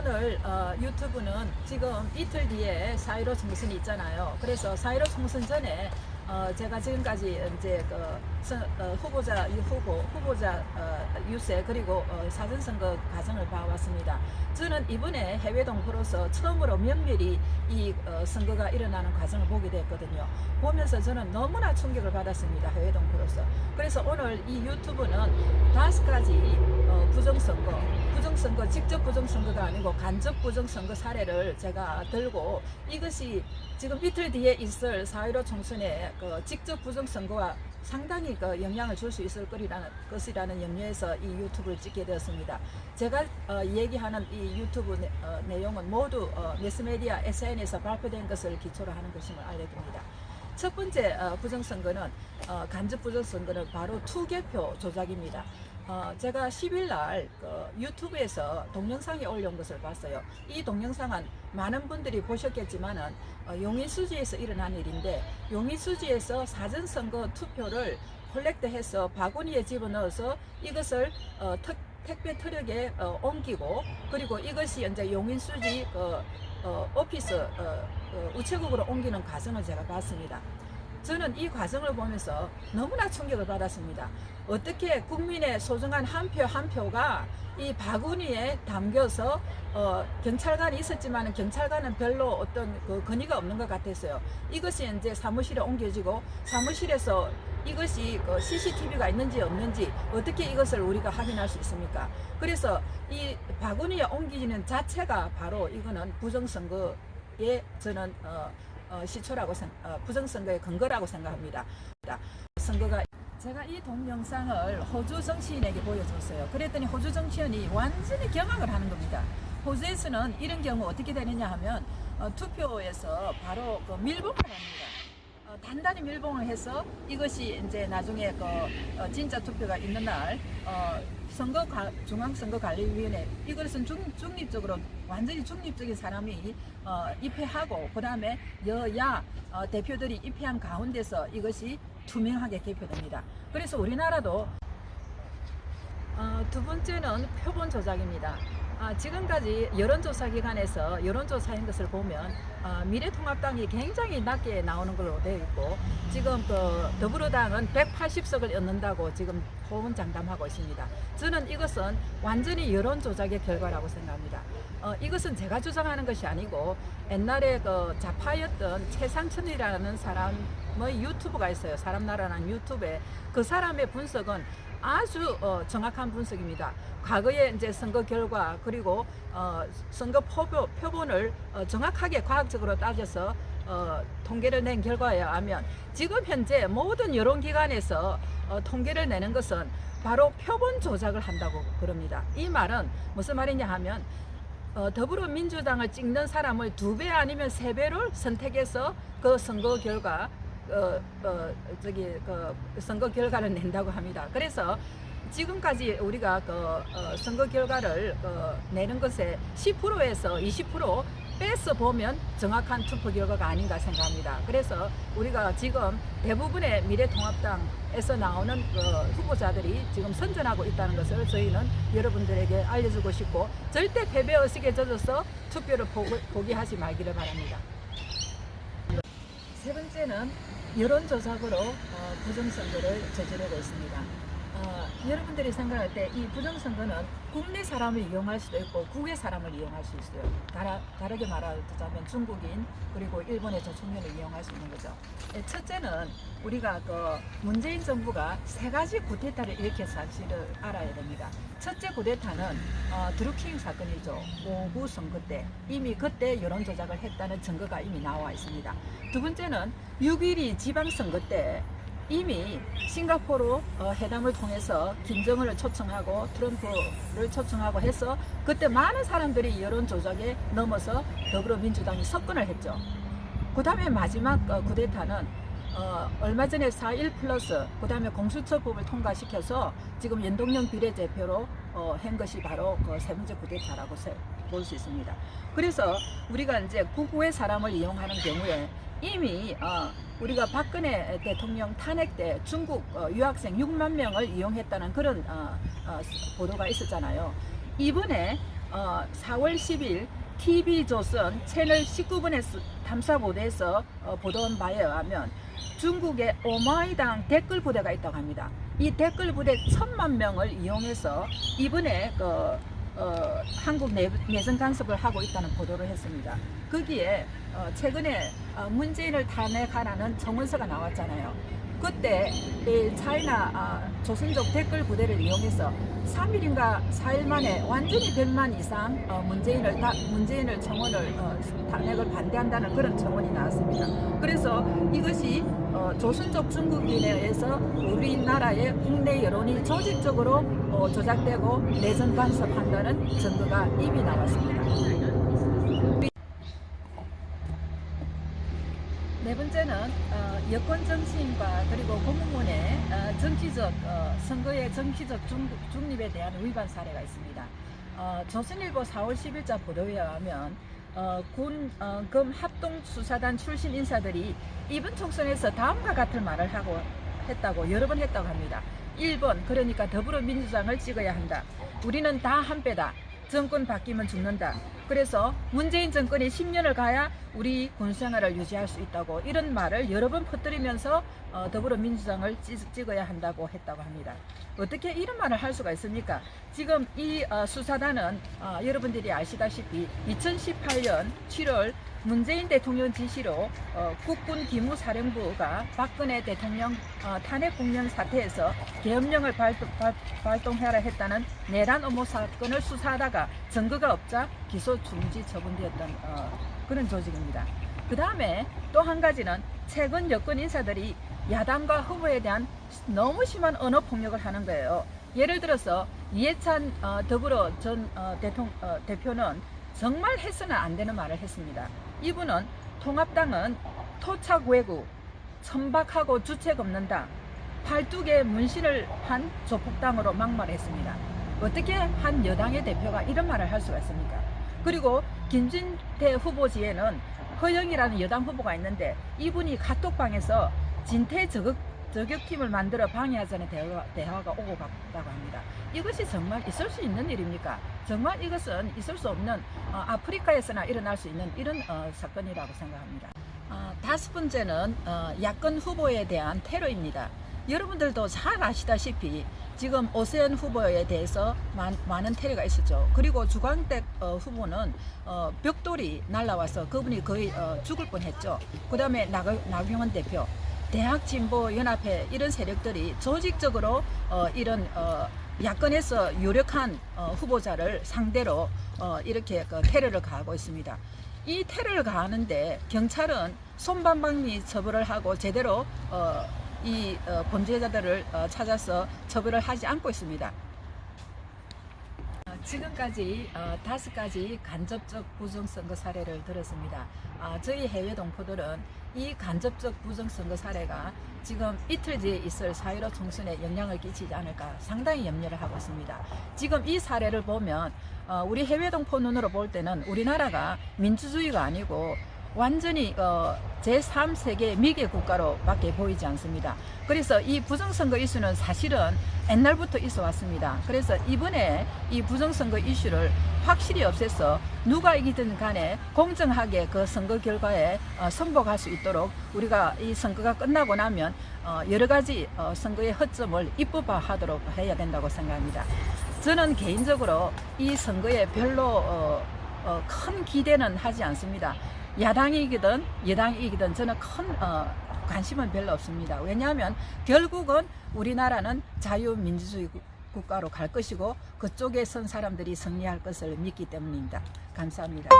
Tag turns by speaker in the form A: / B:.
A: 오늘 유튜브는 지금 이틀 뒤에 4.15 총선이 있잖아요. 그래서 4.15 총선 전에 제가 지금까지 이제 후보자 유세 그리고 사전선거 과정을 봐왔습니다. 저는 이번에 해외 동포로서 처음으로 면밀히 이 선거가 일어나는 과정을 보게 됐거든요. 보면서 저는 너무나 충격을 받았습니다. 해외 동포로서. 그래서 오늘 이 유튜브는 5가지 부정선거, 직접 부정선거가 아니고 간접 부정선거 사례를 제가 들고, 이것이 지금 이틀 뒤에 있을 4.15 총선에 직접 부정선거와 상당히 영향을 줄 수 있을 것이라는 염려에서 이 유튜브를 찍게 되었습니다. 제가 얘기하는 이 유튜브 내용은 모두 매스메디아 SN에서 발표된 것을 기초로 하는 것임을 알려드립니다. 첫 번째 부정선거는 간접 부정선거는 바로 투개표 조작입니다. 제가 10일 날 유튜브에서 동영상이 올려온 것을 봤어요. 이 동영상은 많은 분들이 보셨겠지만은 용인수지에서 일어난 일인데, 용인수지에서 사전선거 투표를 콜렉트해서 바구니에 집어넣어서 이것을 택배 트럭에 옮기고, 그리고 이것이 이제 용인수지 오피스 우체국으로 옮기는 과정을 제가 봤습니다. 저는 이 과정을 보면서 너무나 충격을 받았습니다. 어떻게 국민의 소중한 한 표 한 표가 이 바구니에 담겨서 경찰관이 있었지만 경찰관은 별로 어떤 건의가 없는 것 같았어요. 이것이 이제 사무실에 옮겨지고, 사무실에서 이것이 CCTV가 있는지 없는지 어떻게 이것을 우리가 확인할 수 있습니까? 그래서 이 바구니에 옮기는 자체가 바로 이거는 부정선거에 저는 시초라고 부정선거의 근거라고 생각합니다. 선거가 제가 이 동영상을 호주 정치인에게 보여줬어요. 그랬더니 호주 정치인이 완전히 경악을 하는 겁니다. 호주에서는 이런 경우 어떻게 되느냐 하면 투표에서 바로 밀봉을 합니다. 단단히 밀봉을 해서 이것이 이제 나중에 진짜 투표가 있는 날 중앙선거관리위원회, 이것은 중립적으로 완전히 중립적인 사람이 입회하고, 그 다음에 여야 대표들이 입회한 가운데서 이것이 투명하게 개표됩니다. 그래서 우리나라도 두 번째는 표본 조작입니다. 지금까지 여론조사 기관에서 여론조사한 것을 보면 미래통합당이 굉장히 낮게 나오는 걸로 되어 있고, 지금 더불어당은 180석을 얻는다고 지금 호언장담하고 있습니다. 저는 이것은 완전히 여론조작의 결과라고 생각합니다. 이것은 제가 주장하는 것이 아니고, 옛날에 좌파였던 최상천이라는 사람의 유튜브가 있어요. 사람나라라는 유튜브에 그 사람의 분석은 아주 정확한 분석입니다. 과거의 이제 선거 결과, 그리고 선거 표본을 정확하게 과학적으로 따져서 통계를 낸 결과에 의하면, 지금 현재 모든 여론기관에서 통계를 내는 것은 바로 표본 조작을 한다고 그럽니다. 이 말은 무슨 말이냐 하면, 더불어민주당을 찍는 사람을 2배 아니면 3배를 선택해서 그 선거 결과 선거 결과를 낸다고 합니다. 그래서 지금까지 우리가 선거 결과를 내는 것에 10%에서 20% 빼서 보면 정확한 투표 결과가 아닌가 생각합니다. 그래서 우리가 지금 대부분의 미래통합당에서 나오는 후보자들이 지금 선전하고 있다는 것을 저희는 여러분들에게 알려주고 싶고, 절대 패배의식에 젖어서 투표를 포기하지 말기를 바랍니다. 세 번째는 여론조작으로 부정선거를 저지르고 있습니다. 여러분들이 생각할 때 이 부정선거는 국내 사람을 이용할 수도 있고 국외 사람을 이용할 수 있어요. 다르게 말하자면 중국인 그리고 일본의 저축민을 이용할 수 있는 거죠. 첫째는 우리가 문재인 정부가 3가지 쿠데타를 일으켜서 사실을 알아야 됩니다. 첫째 쿠데타는 드루킹 사건이죠. 5.9 선거 때 이미 그때 여론조작을 했다는 증거가 이미 나와 있습니다. 두 번째는 6.12 지방선거 때 이미 싱가포르 회담을 통해서 김정은을 초청하고 트럼프를 초청하고 해서 그때 많은 사람들이 여론조작에 넘어서 더불어민주당이 석권을 했죠. 그 다음에 마지막 쿠데타는 얼마 전에 4.1 플러스, 그 다음에 공수처법을 통과시켜서 지금 연동형 비례대표로 한 것이 바로 세 번째 쿠데타라고 볼 수 있습니다. 그래서 우리가 이제 국외 사람을 이용하는 경우에 이미 우리가 박근혜 대통령 탄핵 때 중국 유학생 6만 명을 이용했다는 그런 보도가 있었잖아요. 이번에 4월 10일 TV조선 채널 19번의 탐사보도에서 보도한 바에 의하면 중국에 오마이당 댓글 부대가 있다고 합니다. 이 댓글 부대 1000만 명을 이용해서 이번에 한국 내정 간섭을 하고 있다는 보도를 했습니다. 거기에 최근에 문재인을 탄핵하라는 청원서가 나왔잖아요. 그때 차이나 조선족 댓글 부대를 이용해서 3일인가 4일 만에 완전히 100만 이상 문재인을 청원을 탄핵을 반대한다는 그런 청원이 나왔습니다. 그래서 이것이 조선족 중국인에 의해서 우리나라의 국내 여론이 조직적으로 조작되고 내정 간섭한다는 증거가 이미 나왔습니다. 네 번째는 여권 정치인과 그리고 공무원의 정치적 선거의 정치적 중립에 대한 위반 사례가 있습니다. 조선일보 4월 10일자 보도에 의하면 금 합동수사단 출신 인사들이 이번 총선에서 다음과 같은 말을 했다고 여러 번 했다고 합니다. 1번, 그러니까 더불어민주당을 찍어야 한다. 우리는 다 한 빼다. 정권 바뀌면 죽는다. 그래서 문재인 정권이 10년을 가야 우리 군생활을 유지할 수 있다고 이런 말을 여러 번 퍼뜨리면서 더불어민주당을 찍어야 한다고 했다고 합니다. 어떻게 이런 말을 할 수가 있습니까? 지금 이 수사단은 여러분들이 아시다시피 2018년 7월 문재인 대통령 지시로 국군 기무사령부가 박근혜 대통령 탄핵 국면 사태에서 계엄령을 발동하라 했다는 내란 업무 사건을 수사하다가 증거가 없자 기소 중지 처분되었던 그런 조직입니다. 그 다음에 또 한 가지는 최근 여권 인사들이 야당과 후보에 대한 너무 심한 언어 폭력을 하는 거예요. 예를 들어서 이해찬 더불어 전 대표는 정말 해서는 안 되는 말을 했습니다. 이분은 통합당은 토착 외구, 천박하고 주책 없는 당, 82개 문신을 한 조폭당으로 막말했습니다. 어떻게 한 여당의 대표가 이런 말을 할 수가 있습니까? 그리고 김진태 후보지에는 허영이라는 여당 후보가 있는데 이분이 카톡방에서 진퇴 저격팀을 만들어 방해하자는 대화가 오고 갔다고 합니다. 이것이 정말 있을 수 있는 일입니까? 정말 이것은 있을 수 없는 아프리카에서나 일어날 수 있는 이런 사건이라고 생각합니다. 다섯 번째는 야권 후보에 대한 테러입니다. 여러분들도 잘 아시다시피 지금 오세훈 후보에 대해서 많은 테러가 있었죠. 그리고 주광택 후보는 벽돌이 날라와서 그분이 거의 죽을 뻔했죠. 그 다음에 나경원 대표, 대학진보연합회 이런 세력들이 조직적으로 이런 야권에서 유력한 후보자를 상대로 이렇게 테러를 가하고 있습니다. 이 테러를 가하는데 경찰은 손방망이 처벌을 하고 제대로 이 범죄자들을 찾아서 처벌을 하지 않고 있습니다. 지금까지 5가지 간접적 부정선거 사례를 들었습니다. 저희 해외 동포들은 이 간접적 부정선거 사례가 지금 이틀 뒤에 있을 4.15 총선에 영향을 끼치지 않을까 상당히 염려를 하고 있습니다. 지금 이 사례를 보면 우리 해외 동포 눈으로 볼 때는 우리나라가 민주주의가 아니고 완전히 제3세계 미개 국가로 밖에 보이지 않습니다. 그래서 이 부정선거 이슈는 사실은 옛날부터 있어 왔습니다. 그래서 이번에 이 부정선거 이슈를 확실히 없애서 누가 이기든 간에 공정하게 그 선거 결과에 승복할 수 있도록 우리가 이 선거가 끝나고 나면 여러 가지 선거의 허점을 입법화하도록 해야 된다고 생각합니다. 저는 개인적으로 이 선거에 별로 큰 기대는 하지 않습니다. 야당이 이기든 여당이 이기든 저는 큰 관심은 별로 없습니다. 왜냐하면 결국은 우리나라는 자유민주주의 국가로 갈 것이고 그쪽에 선 사람들이 승리할 것을 믿기 때문입니다. 감사합니다.